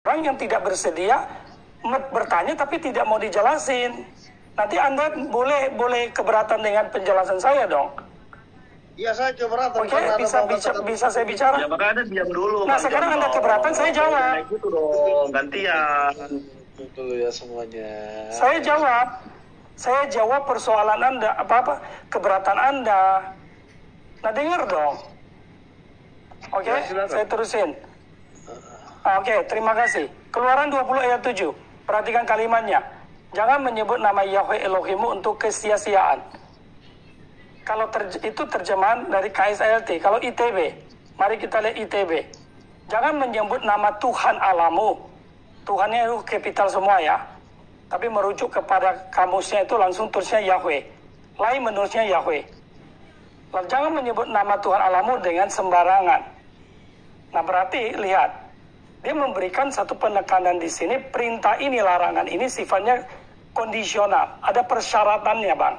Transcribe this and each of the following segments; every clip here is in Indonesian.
orang yang tidak bersedia bertanya tapi tidak mau dijelasin. Nanti Anda boleh keberatan dengan penjelasan saya dong. Iya, saya keberatan. Oke, bisa saya bicara? Ya makanya diam dulu. Nah, sekarang Anda keberatan, saya jawab. Kayak gitu dong, gantian. Dulu ya semuanya. Saya jawab persoalan Anda, keberatan Anda. Nah, dengar dong. Oke, Ya, saya terusin. Oke, terima kasih. Keluaran 20 ayat 7. Perhatikan kalimatnya. Jangan menyebut nama Yahweh Elohimmu untuk kesia-siaan. Kalau itu terjemahan dari KSLT. Kalau ITB, mari kita lihat ITB. Jangan menyebut nama Tuhan Allahmu. Tuhannya itu kapital semua ya. Tapi merujuk kepada kamusnya itu langsung tulisnya Yahweh. Lain menulisnya Yahweh. Lalu jangan menyebut nama Tuhan Allahmu dengan sembarangan. Nah, berarti lihat, dia memberikan satu penekanan di sini. Perintah ini, larangan ini sifatnya kondisional. Ada persyaratannya, Bang.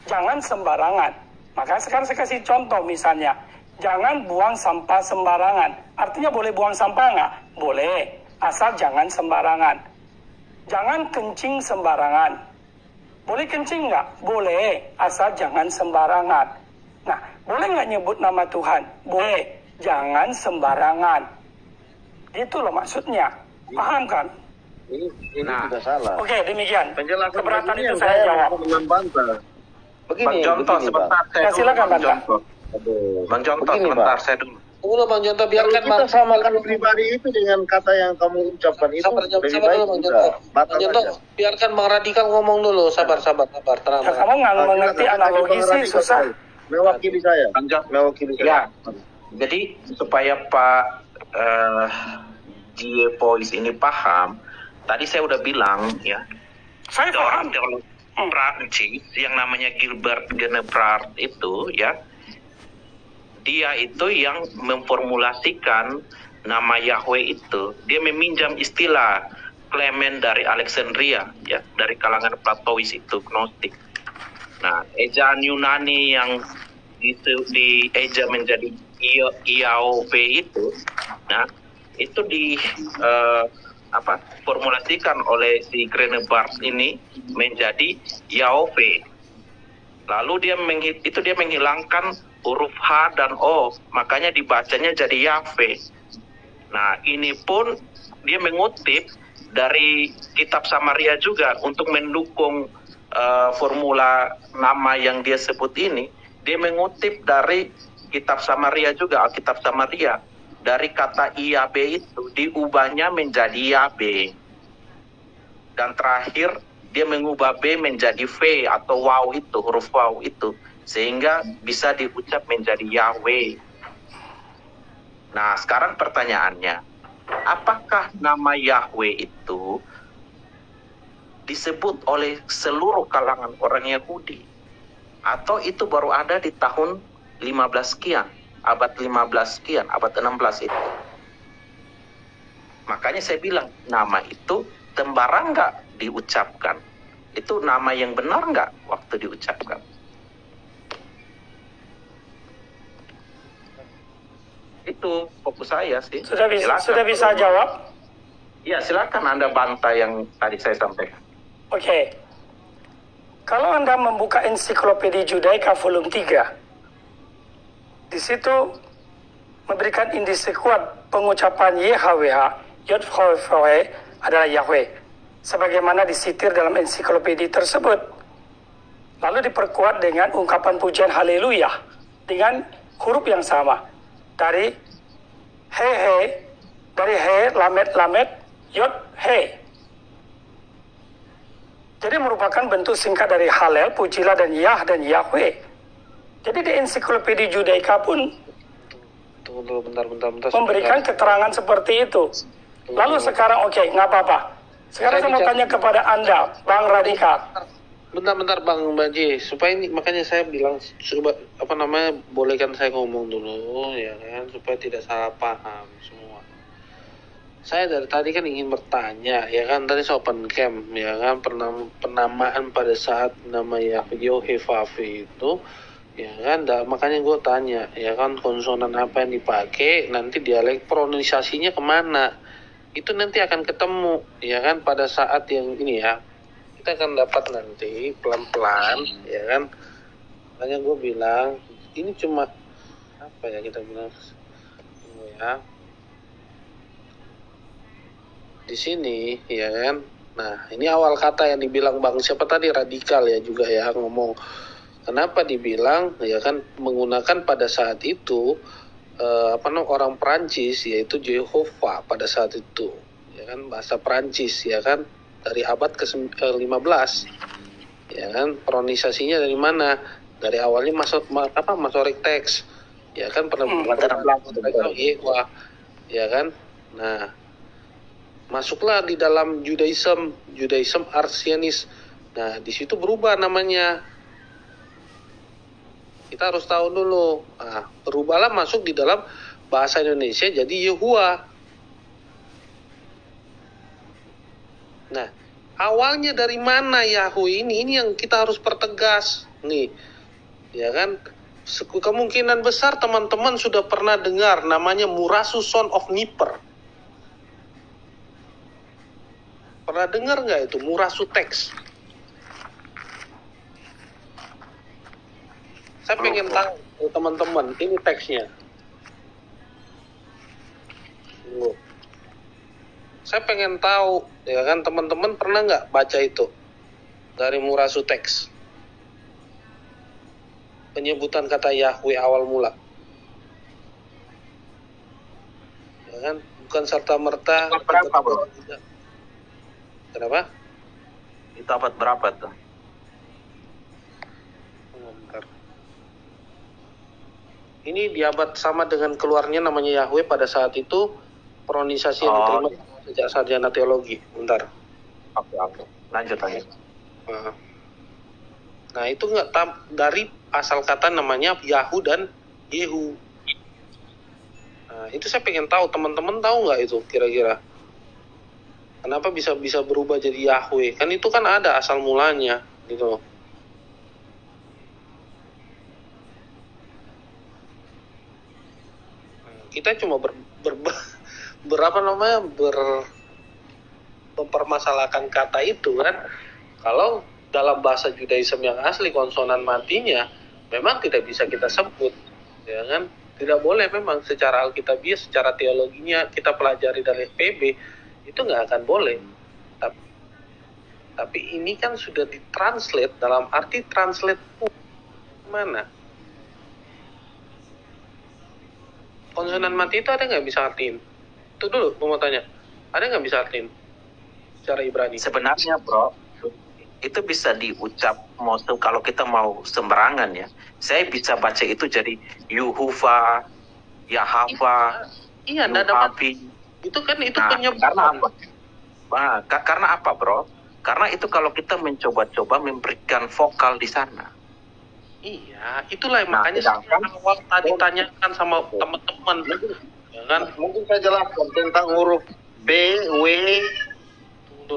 Jangan sembarangan. Maka sekarang saya kasih contoh misalnya. Jangan buang sampah sembarangan. Artinya boleh buang sampah nggak? Boleh. Asal jangan sembarangan. Jangan kencing sembarangan. Boleh kencing nggak? Boleh. Asal jangan sembarangan. Nah, boleh nggak nyebut nama Tuhan? Boleh. Jangan sembarangan. Itu loh maksudnya. Paham kan? Ini sudah salah. Oke, demikian. Penjelasan keberatan begini itu yang saya jawab. Membantah. Bang Jonto, sebentar saya dulu. Silakan, Bang Bang. Jonto. Bang Jonto, sebentar saya dulu. Tunggu Bang Jonto, biarkan kita samakan pribadi itu dengan kata yang kamu ucapkan itu. Sabar lebih dulu baik Bang kita Jonto. Bang batal Jonto, aja. biarkan Bang Radikal ngomong dulu. Sabar, tenang. Ya, kamu nggak mengerti analogi sih, susah. Mewakili saya. Bang Jonto. Mewakili Ya, saya. jadi supaya Pak Pois ini paham, tadi saya udah bilang ya, Saya ada orang paham. Prancis yang namanya Gilbert Genebrard itu ya, dia itu yang memformulasikan nama Yahweh itu. Dia meminjam istilah Clement dari Alexandria ya, dari kalangan Platois itu, Gnostik. Nah, ejaan Yunani yang dieja menjadi Yahweh itu, nah itu formulasikan oleh si Grenebart ini menjadi Yahweh. Lalu dia menghilangkan huruf H dan O, makanya dibacanya jadi Yahweh. Nah, ini pun dia mengutip dari kitab Samaria juga untuk mendukung formula nama yang dia sebut ini. Dia mengutip dari kitab Samaria juga, Alkitab Samaria. Dari kata Iabe itu diubahnya menjadi Yabe. Dan terakhir dia mengubah B menjadi V atau waw itu, huruf waw itu. Sehingga bisa diucap menjadi Yahweh. Nah, sekarang pertanyaannya, apakah nama Yahweh itu disebut oleh seluruh kalangan orang Yahudi? Atau itu baru ada di tahun 15 sekian? Abad 15 sekian, abad 16 itu. Makanya saya bilang, nama itu sembarang nggak diucapkan. Itu nama yang benar nggak waktu diucapkan? Itu fokus saya sih. Sudah bisa jawab? Ya, silakan Anda bantah yang tadi saya sampaikan. Oke. Kalau Anda membuka ensiklopedia Judaica volume 3, di situ memberikan indisi kuat pengucapan YHWH, Yod-Heh adalah Yahweh, sebagaimana disitir dalam ensiklopedia tersebut. Lalu diperkuat dengan ungkapan pujian haleluya dengan huruf yang sama dari He, dari He, Lamed, Yod-He. Jadi merupakan bentuk singkat dari Halel, pujilah, dan Yah dan Yahweh. Jadi di ensiklopedia Judaica pun Tunggu bentar. memberikan keterangan seperti itu. Lalu sekarang oke, nggak apa-apa. Sekarang saya mau tanya kepada Anda, Bang Radikal. Bentar Bang Baji, supaya ini makanya saya bilang coba bolehkan saya ngomong dulu ya kan, supaya tidak salah paham semua. Saya dari tadi kan ingin bertanya ya kan, tadi open camp ya kan, penamaan pada saat nama Yehovah itu ya kan, makanya gue tanya ya kan, konsonan apa yang dipakai, nanti dialek pronunciasinya kemana itu nanti akan ketemu, ya kan, pada saat yang ini ya. Kita akan dapat nanti pelan-pelan, ya kan. Makanya gue bilang, ini cuma apa ya kita bilang, ya. Di sini, ya kan. Nah, ini awal kata yang dibilang Bang siapa tadi, radikal ya juga ya ngomong. Kenapa dibilang, ya kan, menggunakan pada saat itu orang Perancis yaitu Jehovah pada saat itu, ya kan, bahasa Perancis, ya kan, dari abad ke-15, ya kan, pronunciasinya dari mana? Dari awalnya Masoretic text, ya kan, ya kan. Nah, masuklah di dalam Judaism Arsianis. Nah, di situ berubah namanya. Kita harus tahu dulu. Nah, berubahlah masuk di dalam bahasa Indonesia jadi Yehua. Nah, awalnya dari mana Yahweh ini? Ini yang kita harus pertegas. Nih, ya kan? Kemungkinan besar teman-teman sudah pernah dengar namanya Murasu Son of Niper. Pernah dengar nggak itu Murasu Text? Saya pengen tahu teman-teman, ini teksnya. Saya pengen tahu, ya kan, teman-teman pernah nggak baca itu dari Murasu Text? Penyebutan kata Yahweh awal mula. Ya kan, bukan serta-merta. Berapa, bro? Kenapa? Itu abad berapa tuh? Ini di abad sama dengan keluarnya namanya Yahweh pada saat itu, pronunciasi yang diterima sejak sarjana teologi. Bentar. Oke. Lanjut lagi. Nah, itu nggak dari asal kata namanya Yahu dan Yehu. Nah, itu saya pengen tahu, teman-teman tahu nggak itu kira-kira? Kenapa bisa berubah jadi Yahweh? Kan itu kan ada asal mulanya, gitu loh. Kita cuma mempermasalahkan kata itu kan. Kalau dalam bahasa Judaism yang asli konsonan matinya memang tidak bisa kita sebut, ya kan, tidak boleh memang secara alkitabiah, secara teologinya kita pelajari dari FPB itu nggak akan boleh. Tapi ini kan sudah ditranslate, dalam arti translate mana? Konsonan mati itu ada nggak bisa artiin? Itu dulu mau tanya. Ada nggak bisa artiin secara Ibrani? Sebenarnya bro, itu bisa diucap kalau kita mau sembarangan ya. Saya bisa baca itu jadi Yuhuva, Yahava, Iya, Yuhavi. Itu kan itu Nah, penyebutan. karena apa bro? Karena itu kalau kita mencoba-coba memberikan vokal di sana. Iya, itulah makanya awal tadi tanyakan sama teman-teman, ya kan? Mungkin saya jelaskan tentang huruf B, W,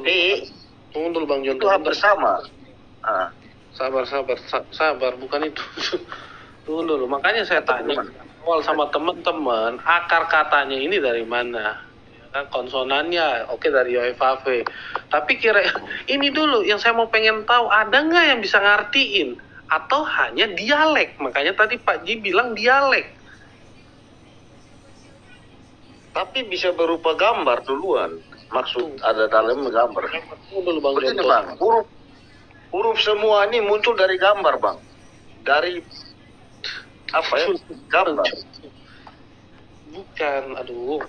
E. Tunggu dulu Bang Jon. Itu hampir sama. Sabar, bukan itu. Tunggu dulu, makanya saya tanya awal sama teman-teman, akar katanya ini dari mana? Ya kan, konsonannya oke dari YFAV. Tapi ini dulu yang saya mau pengen tahu, ada nggak yang bisa ngartiin? Atau hanya dialek? Makanya tadi Pak Ji bilang dialek. Tapi bisa berupa gambar duluan. Maksud ada dalam gambar. Dulu Bang Begini Bang, huruf semua ini muncul dari gambar Bang. Dari apa ya? Gambar. Bukan, aduh.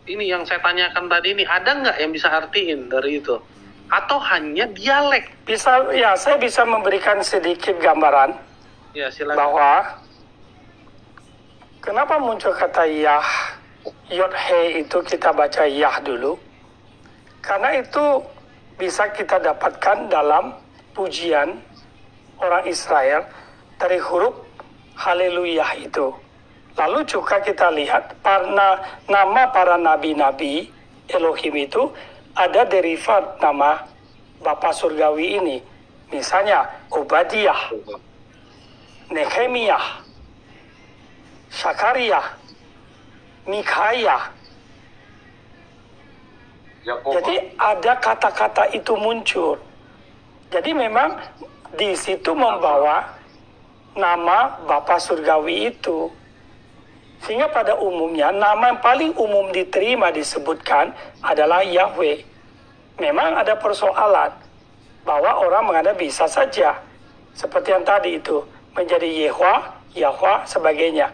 Ini yang saya tanyakan tadi ini, ada nggak yang bisa artiin dari itu? Atau hanya dialek? Saya bisa memberikan sedikit gambaran. Ya, silakan. Bahwa kenapa muncul kata Yah, Yod He itu kita baca Yah dulu. Karena itu bisa kita dapatkan dalam pujian orang Israel dari huruf Haleluya itu. Lalu juga kita lihat nama para nabi-nabi Elohim itu ada derivat nama Bapa Surgawi ini. Misalnya Obadiah, Nehemiah, Sakaria, Mikaya, Jadi ada kata-kata itu muncul. Jadi memang di situ membawa nama Bapa Surgawi itu. Sehingga pada umumnya nama yang paling umum diterima disebutkan adalah Yahweh. Memang ada persoalan bahwa orang menganggap bisa saja seperti yang tadi itu menjadi Yehwa, Yahwa, sebagainya.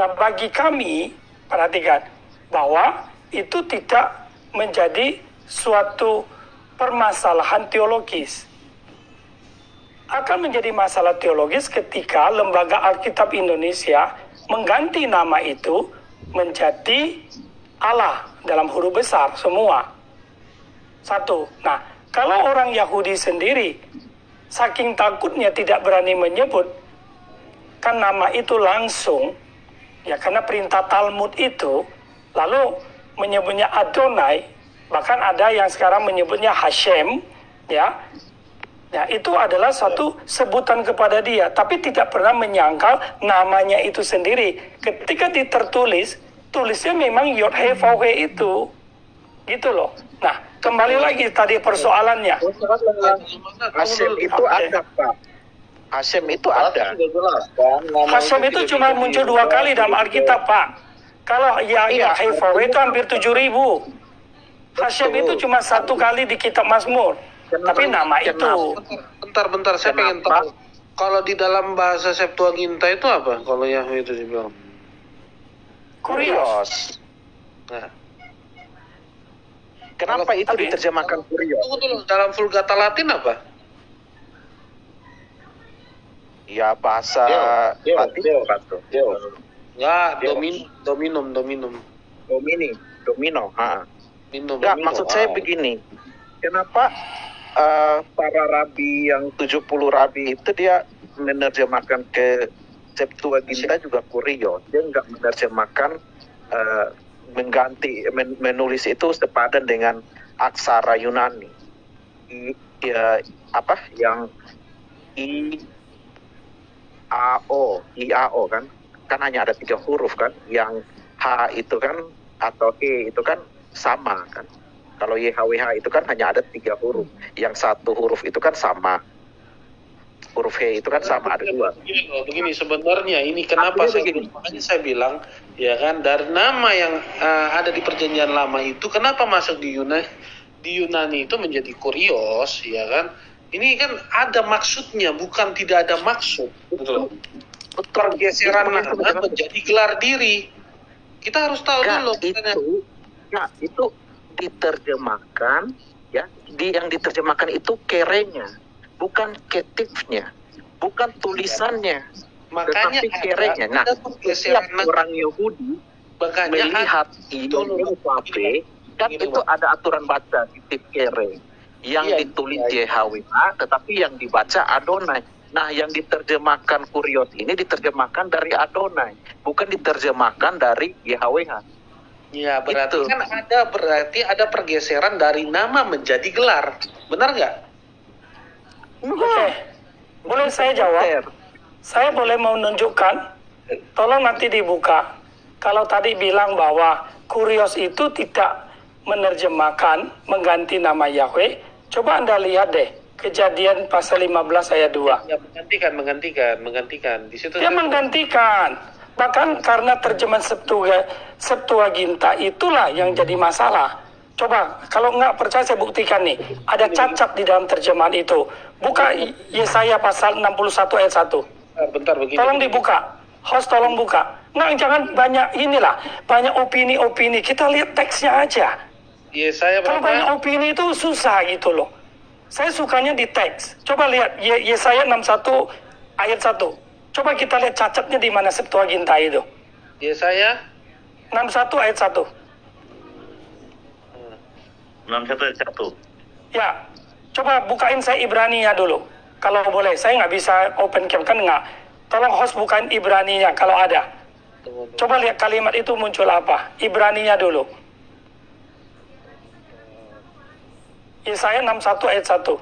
Nah, bagi kami perhatikan bahwa itu tidak menjadi suatu permasalahan teologis. Akan menjadi masalah teologis ketika Lembaga Alkitab Indonesia mengganti nama itu menjadi Allah dalam huruf besar semua. Satu. Nah, kalau orang Yahudi sendiri saking takutnya tidak berani menyebut kan nama itu langsung, ya karena perintah Talmud itu, lalu menyebutnya Adonai, bahkan ada yang sekarang menyebutnya Hashem, ya. Ya, itu adalah satu sebutan kepada dia, tapi tidak pernah menyangkal namanya itu sendiri. Ketika ditertulis, tulisnya memang Yod He Vav He itu. Gitu loh. Nah, kembali lagi tadi persoalannya. Hashem itu ada, Pak. Hashem itu ada. Hashem itu cuma muncul 2 kali dalam Alkitab, Pak. Kalau Yod He Vav He itu hampir 7.000. Hashem itu cuma 1 kali di kitab Mazmur. Tapi nama itu. Bentar, saya pengen tahu. Kalau di dalam bahasa Septuaginta itu apa? Kalau Yahweh itu dibilang Kurios. Nah, kenapa itu diterjemahkan kurios? Tunggu, dalam Vulgata Latin apa? Ya bahasa Latin. Enggak, dominum. Domino. Minum. Enggak, maksud saya begini. Kenapa para rabi yang 70 rabi itu dia menerjemahkan ke Septuaginta juga kurios. Dia enggak menerjemahkan menulis itu sepadan dengan aksara Yunani. Yang IAO kan hanya ada 3 huruf kan, yang H itu kan atau E itu kan sama kan. Kalau YHWH itu kan hanya ada 3 huruf, yang 1 huruf itu kan sama, huruf H itu kan sama, ada 2. Begini sebenarnya ini kenapa makanya saya bilang ya kan, dari nama yang ada di Perjanjian Lama itu kenapa masuk di Yunani itu menjadi kurios, ya kan? Ini kan ada maksudnya, bukan tidak ada maksud. Betul. Pergeseran nama menjadi gelar diri. Kita harus tahu dulu. Itu diterjemahkan, ya. Yang diterjemahkan itu kerenya, bukan ketifnya, bukan tulisannya, tetapi kerenya. Nah, setiap orang Yahudi melihat itu kan itu ada aturan baca titik kere. Yang ditulis JHWH, tetapi yang dibaca Adonai. Nah, yang diterjemahkan kurios ini diterjemahkan dari Adonai, bukan diterjemahkan dari YHWH. Ya, berarti kan ada pergeseran dari nama menjadi gelar. Benar nggak? Oke. Boleh saya jawab? Saya boleh menunjukkan? Tolong nanti dibuka. Kalau tadi bilang bahwa kurios itu tidak menerjemahkan, mengganti nama Yahweh, coba Anda lihat deh. Kejadian pasal 15 ayat 2. Ya, menggantikan. Di situ dia menggantikan. Bahkan karena terjemahan Septuaginta itulah yang jadi masalah. Coba, kalau nggak percaya saya buktikan nih. Ada cacat di dalam terjemahan itu. Buka Yesaya pasal 61 ayat 1. Bentar begini. Tolong dibuka. Host tolong buka. Nah, jangan banyak banyak opini-opini. Kita lihat teksnya aja. Yesaya kalau banyak opini itu susah gitu loh. Saya sukanya di teks. Coba lihat Yesaya 61 ayat 1. Coba kita lihat cacatnya di mana Septuaginta itu. Yesaya 61 ayat 1. 61 ayat 1. Ya, coba bukain saya Ibrani-nya dulu. Kalau boleh, saya nggak bisa open cam kan nggak. Tolong host bukain Ibrani-nya kalau ada. Coba lihat kalimat itu muncul apa. Ibrani-nya dulu. Yesaya 61 ayat 1.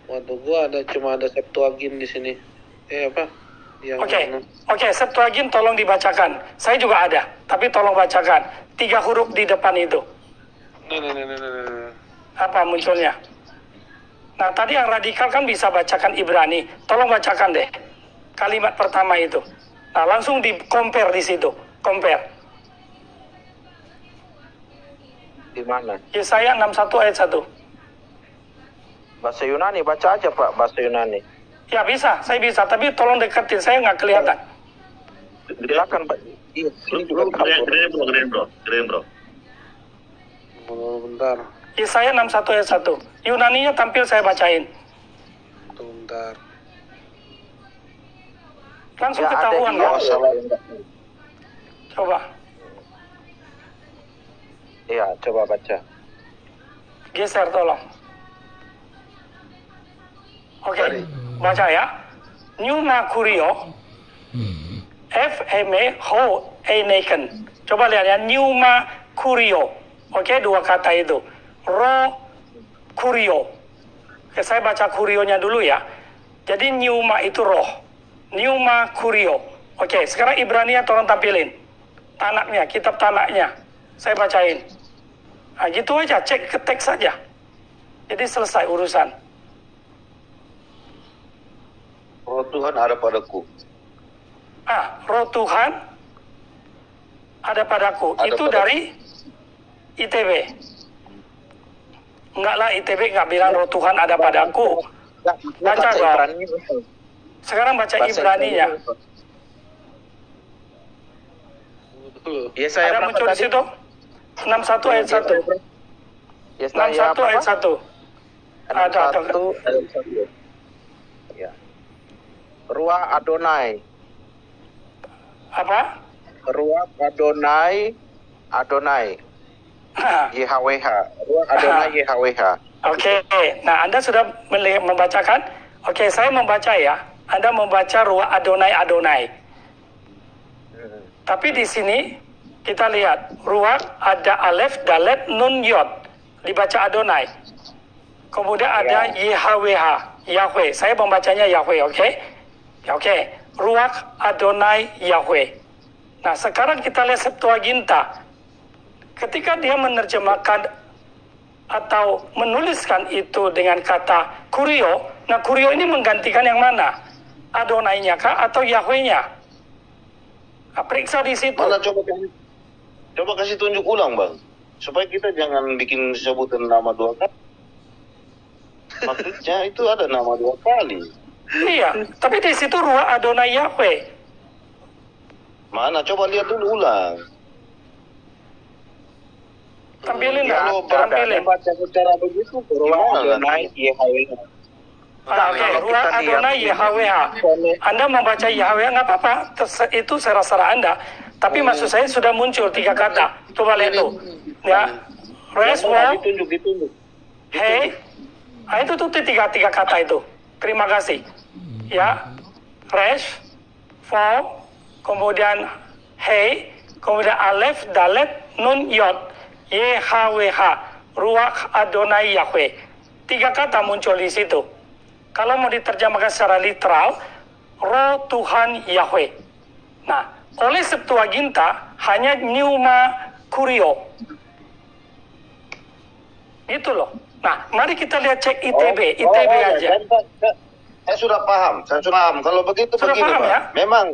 Waduh, gua cuma ada Septuagint di sini. Apa? Oke, Septuagint tolong dibacakan. Saya juga ada, tapi tolong bacakan. 3 huruf di depan itu. Nah. Apa munculnya? Nah, tadi yang radikal kan bisa bacakan Ibrani. Tolong bacakan deh kalimat pertama itu. Nah, langsung di compare di situ. Compare. Di mana? Yesaya 61 ayat 1. Bahasa Yunani, baca aja Pak, bahasa Yunani. Ya bisa, saya bisa. Tapi tolong deketin, saya nggak kelihatan. Silakan Pak. Iya, Keren bro. Bentar. Yesaya 61 ayat 1. Yunaninya tampil saya bacain. Bentar. Langsung Ya, ketahuan ada, kan? Coba. Iya, coba baca. Geser tolong. Oke, baca ya. Pneuma curio. F-M-E ho eneken. Coba lihat ya, pneuma curio. Oke, dua kata itu. Ro curio. Oke, saya baca curionya dulu ya. Jadi pneuma itu roh. Pneuma curio. Oke, sekarang Ibrania tolong tampilin. Tanaknya, kitab tanaknya. Saya bacain. Nah, gitu aja, cek ke teks saja. Jadi selesai urusan. Roh Tuhan ada padaku. Roh Tuhan ada padaku. Ada Itu padaku. dari ITB. Enggak lah, ITB nggak bilang roh Tuhan ada padaku. Baca dong. Ibrani. Sekarang baca Bahasa Ibraninya. Yesaya Ada berapa muncul di tadi? situ? 61 ayat 1. Yesaya 61 ayat 1. Ada. 61 ayat 1. Ya. Ruah Adonai. Apa? Ruah Adonai. YHWH. Ruah Adonai YHWH. Oke, nah Anda sudah membacakan? Oke, saya membaca ya. Anda membaca ruah Adonai. Tapi di sini kita lihat ruah ada alef, dalet, nun, yod. Dibaca Adonai. Kemudian ada YHWH, Yahweh. Saya membacanya Yahweh, oke? Oke, ruah Adonai Yahweh. Nah, sekarang kita lihat Septuaginta. Ketika dia menerjemahkan atau menuliskan itu dengan kata kurio, nah kurio ini menggantikan yang mana? Adonai-nya kah atau Yahweh-nya? Nah, periksa di situ. Mana coba kasih tunjuk ulang bang, supaya kita jangan bikin sebutan nama dua kali. Maksudnya itu ada nama dua kali. Iya, tapi di situ ruah Adonai Yahweh. Mana coba lihat dulu ulang. Tampilin Ya, dong, ada. tampilin. Baca secara begitu. Ruah Gimana Adonai nanti? YHWH. Oke, ruah Adonai Yahweh. Anda membaca Yahweh nggak apa-apa, itu serah-serah Anda. Tapi maksud saya sudah muncul 3 kata. Coba lihat tuh, ya. Rest, wow, Ditunjuk. hey. Nah, itu tuh 3 kata itu. Terima kasih. Ya, rest, fall, kemudian hey, kemudian alef, dalet, nun, yod, YHWH, ruah Adonai Yahweh. 3 kata muncul di situ. Kalau mau diterjemahkan secara literal, roh Tuhan Yahweh. Nah, oleh Septuaginta hanya pneuma curio. Itu loh. Nah, mari kita lihat cek ITB aja. Saya sudah paham. Kalau begitu Sudah begini, paham, Pak. ya? Memang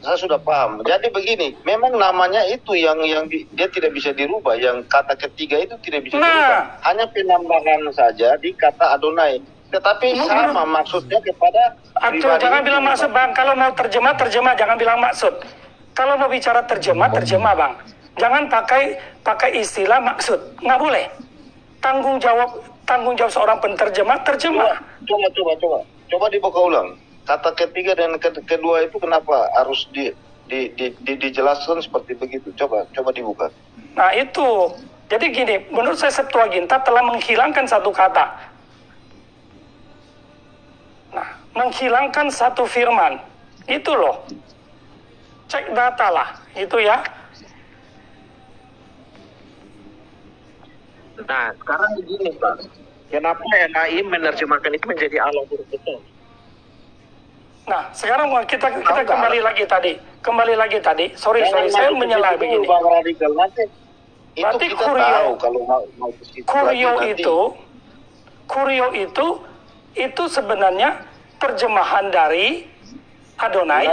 saya sudah paham. Jadi begini, memang namanya itu yang dia tidak bisa dirubah. Yang kata ketiga itu tidak bisa dirubah. Hanya penambahan saja di kata Adonai. Tetapi sama maksudnya kepada Aduh, jangan bilang maksud bang. Kalau mau terjemah, jangan bilang maksud. Kalau mau bicara terjemah bang. Jangan pakai istilah maksud. Nggak boleh. Tanggung jawab seorang penterjemah, terjemah. Coba dibuka ulang. Kata ketiga dan kedua itu kenapa harus dijelaskan seperti begitu? Coba dibuka. Nah itu. Jadi gini, menurut saya Septuaginta telah menghilangkan satu kata. Nah, menghilangkan satu firman. Itu loh. Cek data lah. Itu ya. Nah, sekarang begini, Pak. Kenapa NAI menerjemahkan itu menjadi Allah huruf besar? Nah, sekarang kita kembali lagi tadi. Sorry, saya menyela begini. Itu Berarti kita tahu kalau mau ke situ lagi nanti. Kurio itu sebenarnya terjemahan dari Adonai.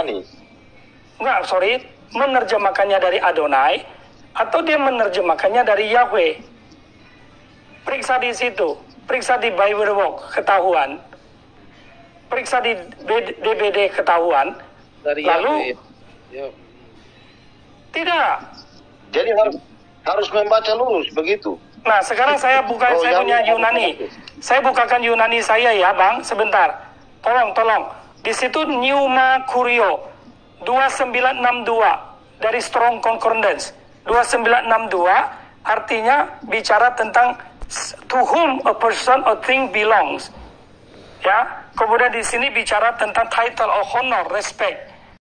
Enggak, sorry, menerjemahkannya dari Adonai atau dia menerjemahkannya dari Yahweh. Periksa di situ, periksa di Bible Book ketahuan, periksa di DBD ketahuan. Dari lalu Yahweh. Tidak. Jadi harus membaca lurus begitu. Nah, sekarang saya saya punya Yunani. Saya bukakan Yunani saya ya, Bang, sebentar. Tolong. Di situ Pneuma Curio 2962 dari Strong Concordance. 2962 artinya bicara tentang to whom a person or thing belongs. Ya, kemudian di sini bicara tentang title or honor, respect.